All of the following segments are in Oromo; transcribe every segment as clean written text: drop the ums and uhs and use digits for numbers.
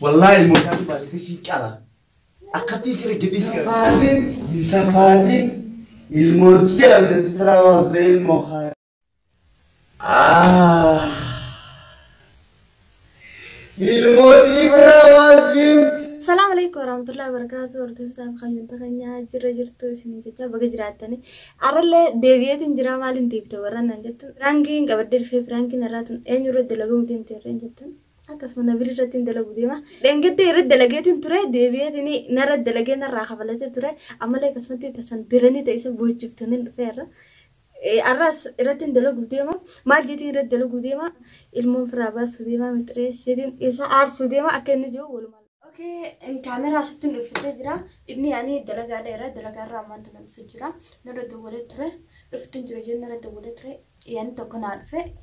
والله المكان بالك سيكالا أكتي سيرجدي سفالين سفالين المرتبة تتراوض المخ السلام عليكم ورحمة الله وبركاته. ورتوسام خلنا تغني جرجرتو سنجتا بجراتني. أرلا ديفيت إنجرا مالين تيبتو ورنا نجتن رانكين كبردل في رانكين راتون أين يرد لقوم تيم تيرين جتن. أكاس من نبري راتين دلقو ديما. لأنك تيرد دلقيتين ترى ديفيت إني نرد دلقينا راخ فلتة ترى أمالي كسمتي تسن براني تيسا بوجفتنين فيرا. الراس راتين دلقو ديما ما جيتين رد دلقو ديما المفراباس ديما متريس يدين إذا عارس ديما أكن جو ولا اوكي الكاميرا ستن الفجرة ابني يعني دلقا دايرة دلقا رامان تن الفجرة نرد ولد ترى رفتن جرجين نرد ولد ترى يعني تكون عارفة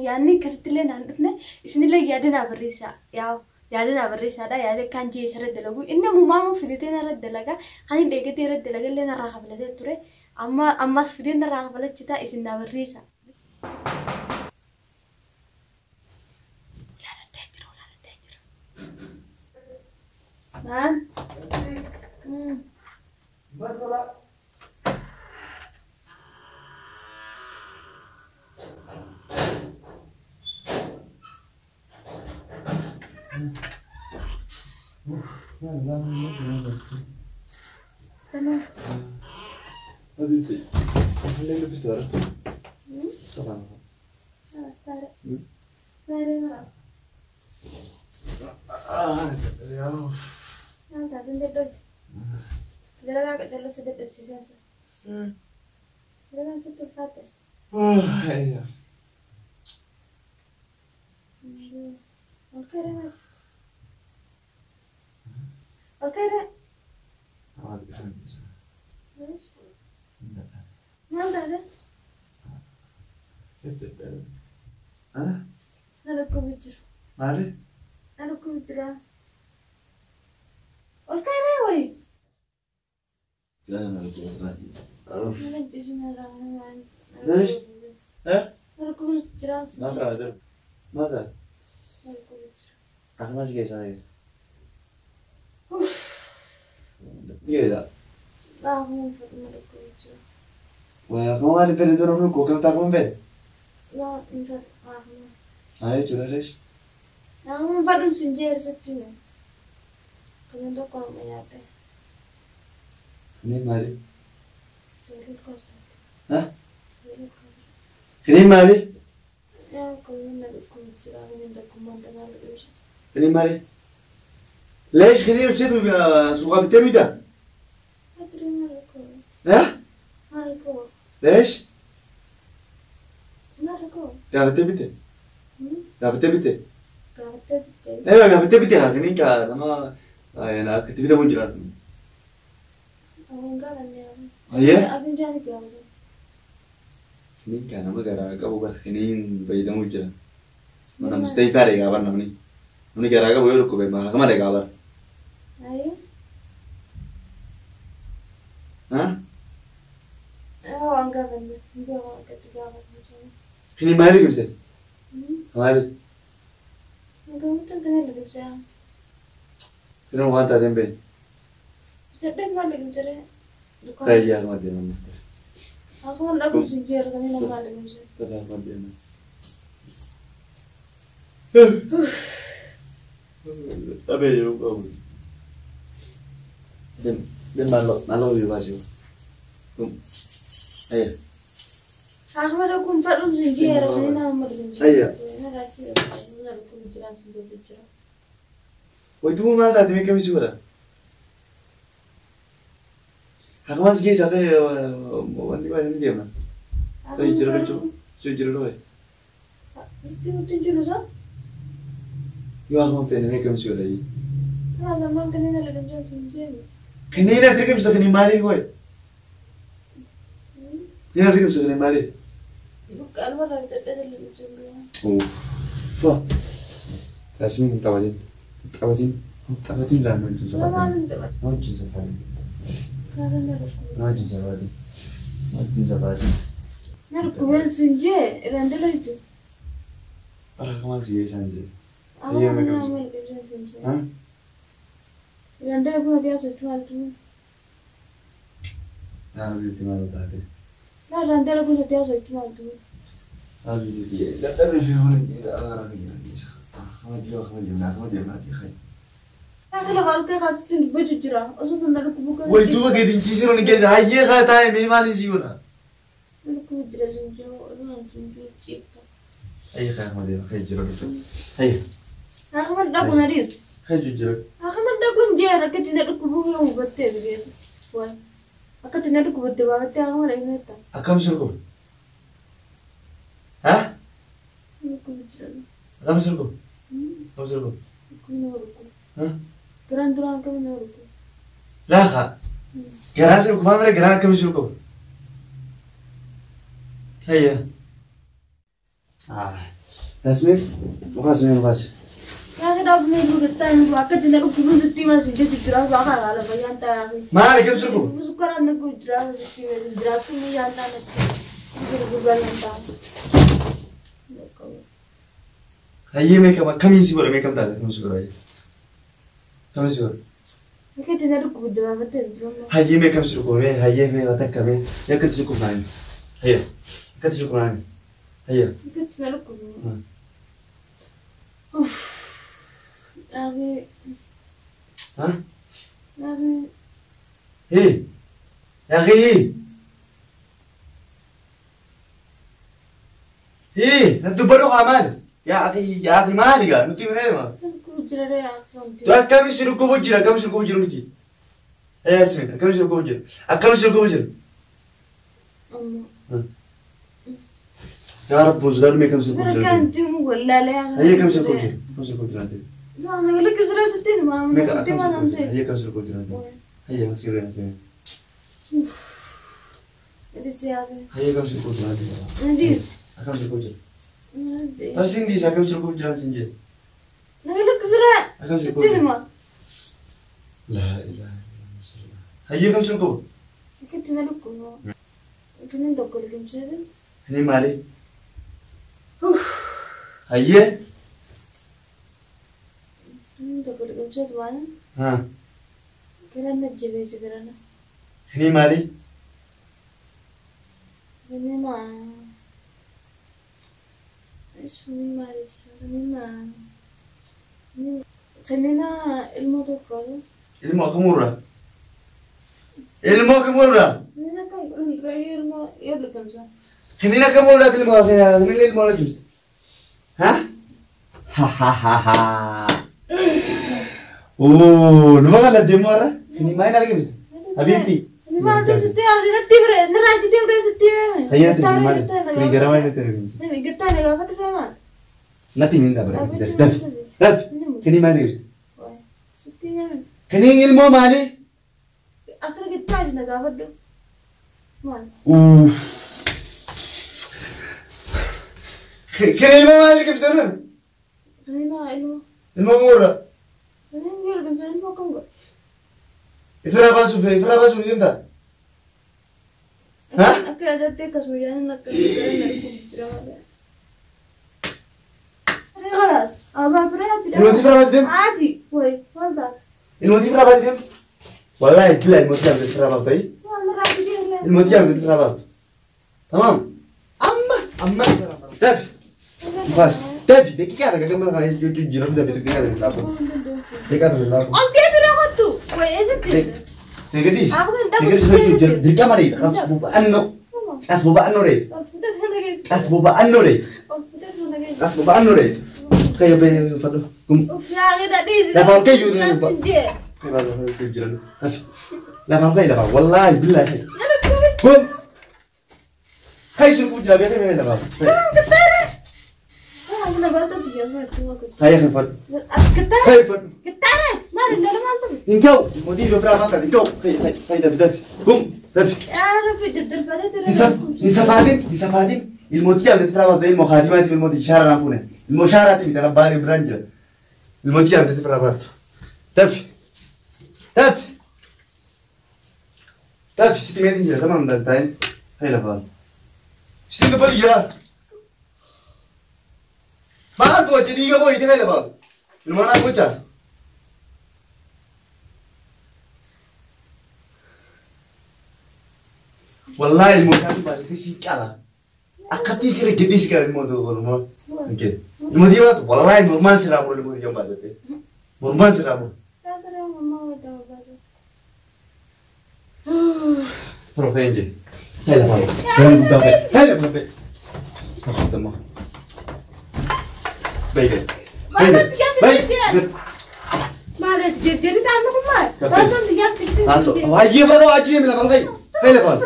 يعني كستلين عندنا اسمي الله يادنا بريسا يادنا بريسا دا ياد كان جي سر دلقو إنه ماما فيزيتنا رد دلقا خلين دقيقة رد دلقا لنا راح بلده ترى أما سفيدنا راح بلد جتا اسمنا بريسا Man. Dalaga ka jalo sa dibdib si Sensa. Dalaga sa tufate. Iya. Okay ra. Okay ra. Awal bisa bisa. Yes. Enggak. Mana ada? Itu. Hah? Nalo ko bitir. Mali? Nalo ko bitira. Okay ra hoy. لا أنا أقول أعرف. أنا جسنا راه. ليش؟ ها؟ نركب الجراس. ما قادر. ماذا؟ نركب الجراس. أنا ما سجى ساي. كذا. لا هو نركب الجراس. وكم أنا في الدور منكم كم تاكلون به؟ لا إنت هاي ترى ليش؟ لا هم بدهم سنجير ستين. كمان تقوم ياته. خليل مالي. سويت كوست. ها؟ خليل مالي. يا كمان نركب الجراس نركب ما تنال إيش. خليل مالي. ليش خليل يصير سوق بتروي ده؟ أدري نركب. ها؟ نركب. ليش؟ نركب. قاعد تبتة. قاعد تبتة. كارتة. أيوة قاعد تبتة خليل كا لما أنا كنت بده مجرد. أنا قال إني أيه؟ أبي جاني بيوم. خليل كا لما قرا قبوا برخنين بيدا مجرد. mana mesti fare gabar namni namni gara ga boyo ko be ma kama de gabar أيه. ha هو أنقذ إني بيوم كتجاوز مثلاً. kini mali gimte mali أنقذ تنتهي اللي جبتها. kino wanta dembe جدك ما اللي جبتها. kayya ma de man أخو من أقول سنجير كمان ما اللي جبتها. tada ma de man abe yo ko den malo yo basio ayo أخو من أقول فلوم سنجير كمان ما اللي جبتها. أيه. أنا راسي أنا أقول جيران سنجير جيران. Oi tu ma da dime che misura? Hakamas ge sa de wandi ba ni dia ma. Dai jiro cho jiro oi. Itu tunjuk lu Yo hakam pe ne ke misura dai. أنا زمان كنا نلقى جالس نجيب. Kini na trike misura ni mali oi. Ni na trike misura ni mali. يبقى المرة تتأذى اللي بتسويها. Uff. Fa. Rasmi tawadin la no jinsa لا ما fa. عندي وقت. No jinsa fa. هذا نركب. No jinsa fa. No jinsa fa. نركب بس نجيب. إذا عندنا يجوا. Para hakamas ge sa nje. أنا ما نعمل كذا. Ha? dia sejual tu. Habis di mana tadi? Lah rantai aku dia sejual tu. Habis dia. Dah ada video ni. Agar ni. Kamu dia nak dia. Aku lah kalau kita kasih tu baju cerah, asal tu nak aku buka. Woi tu bagai di kisah ni kita hanya kata yang memang isi guna. Aku cerah senja, orang senja cipta. Ayah kan kamu dia, ayah jeruk itu. Ayah. Aku mana dah guna ris. Ayah jeruk. Aku mana dah guna jer, aku tidak aku buka yang betul dia. Wah, aku tidak aku betul, betul aku mana ingat tak? Akam surga. Hah? Aku cerah. Akam surga. Akam surga. Aku nak. Hah? Geran turang kami nak. Lah kak. Geran surga, mana geran akam surga? Ayah. Tasmin, bukas. Aku dah punya ibu kita yang aku tidak aku pun cuti masih jadi cerah, aku ada bagian tak. Mana akam surga? Aku suka orang aku cerah, jadi cerah semua yang tak nak. Aku bagian tak. Ayah mereka kami isi boleh mereka tak ada kami surga ayah. Kami surga. Aku tidak aku betul betul. Ayah mereka kami surga, ayah mereka tak kami. Ya kita cukup naik. Ayah, kita cukup naik. Ayah. Aku tidak aku. Uff. Aku. Hah? Aku. Hei, hei, nanti baru kaman. Ya akhi mali kan, nanti mana mah? Aku cerah aku. Tuh kami suruh kau bujira nanti. Yasmin, kami suruh kau bujira. Kami suruh kau bujira. Ya Rabbi, sudah mereka kami suruh kau bujira. Mereka cuma gula lah. Ayah kami suruh kau bujira nanti. Nah, nak lagi cerah setin mah. Mereka Nanti mana nanti. ayah kami suruh kau bujira nanti. Ayah kami suruh nanti. Jadi siapa? Ayah kami suruh kau bujira nanti. Nanti. Kami suruh kau bujira. Nanti. Tarsing di, kami suruh kau bujira sini. Nak lagi cerah. Kami suruh kau Setin bujira. mah. La ilaha illallah. Ayah kami suruh kau. Aku tidak aku. Aku ni tak kalau macam ni. Ini mali. Ayah. Ini tak kalau macam tu mana? Hah. Kerana jebel kerana. Ini mali. Ini mah. Ini mari. Ini mah. Ini. Kerana ilmu tu kalau. Ilmu kemurah. Ilmu kemurah. Ini nak ilmu ya belum sah. Ini nak kemurah ilmu apa? Ini ilmu lagi. Hah? Hahaha. Oh, nama kan ada mana? Ini main lagi mesti. Habibti. Ini mah tu setiap hari nanti neraja setiap hari setiap. Ayah nanti di mana? Ini garam aja terus. Ini kita ni apa tu nama? Nanti minta berarti. Dah. Ini main lagi. Setiap. Ini ilmu mali. Asal kita aja nak apa tu? Mal. Kini ilmu mali ke sana? Ini mah ilmu. Ilmu kemurah. Ini biar kan saya ilmu kamu. Ifra basu cinta. Hah? Aku ada tekas hujan nak kerja ada. Keras. Apa berarti? Ilmu ifra basu dem? Adi. Woi, mantap. Ilmu ifra basu dem? Wallahi bila ilmu ifra basu tay. Neraja dia. ilmu ifra basu. Tamam. Amma. Tafi. Bas. Tafi. Deki kaya tak kamera kaya jiram dah betul kaya dah lapo. Deka dah lapo. On dia berapa tu? Woi, ezek. Tegedis. Aku kan dah. Tegedis lagi jiram. Deka mari. Kas buba anno re. Kas buba anno re. Kas buba anno re. Kayo be fado. Kum. Ya, kita di. Lapang kayo ni lupa. Kaya baru jiram. Tafi. Lapang kayo lapang. Wallahi billahi. Kum. Kayo suruh jiram biasa memang lapang. Aku nak baca tu dia semua tu aku. Kayo kan fado. Ketar. Kayo fado. Ketar. Mari dalam mantap. Engkau, mau di dokter apa kan? Engkau, kayak David, kum, David. Ya, Rafi, daripada tu. Disafadim, ilmu tiap dari perawat, ilmu khadimat, ilmu di syara lampune, ilmu syarat ini dalam balik beranjak, ilmu tiap dari perawat. Tapi, siti meeting je, tamam dah time, hai lapar. Siti tu balik je. Mana tu jadi apa itu hai lapar? Ilmu mana bocah? والله الموتى بس تيسي كلا أكتي سير جدي سكر الموتى والله أوكي الموتى والله نورمال سلامه الموتى يوم بس نورمال سلامه بروفينجي هلا فاهم هلا بروفين تمام بيجي ما تجي تعمل ما Tanto, aji berapa aji mila bangkai, hele bang.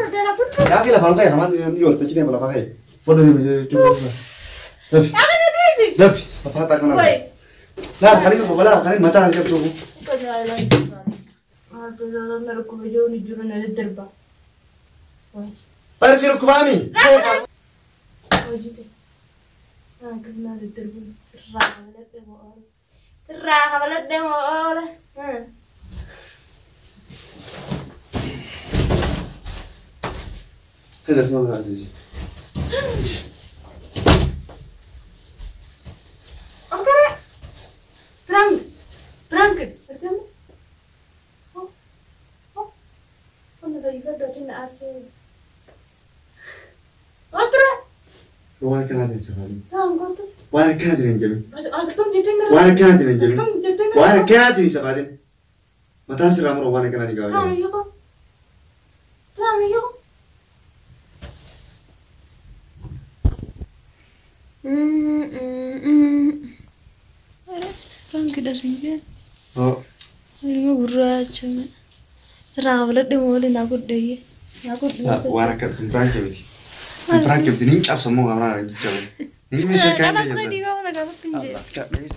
Ya kila bangkai, nama nior tercini mila bangkai. Foto ni cuma. Tapi, apa tak kenal? Lah, kali ni bawa kali mata hari siapa suku? Persi lu kubami. كده اسمه عزيزي أنكره فرانك أرتم أنا غريبة دوتين أرتم أترى وانا كان هذا السفاري تام قلت وانا كان هذا الجميل أتكلم جتنا وانا كان هذا الجميل وانا كان هذا السفاري متى سر أمره وانا كان هذا تام الجميل يقول تام يقول فرانك ده سنجي ini mah berat cuma terang belat deh mau lina aku deh لا وانا كنت مراكب مراكب دي نيجي ابصم مو غامران جدا نيجي مسكان أنا أصلا دي كمان أنا كمان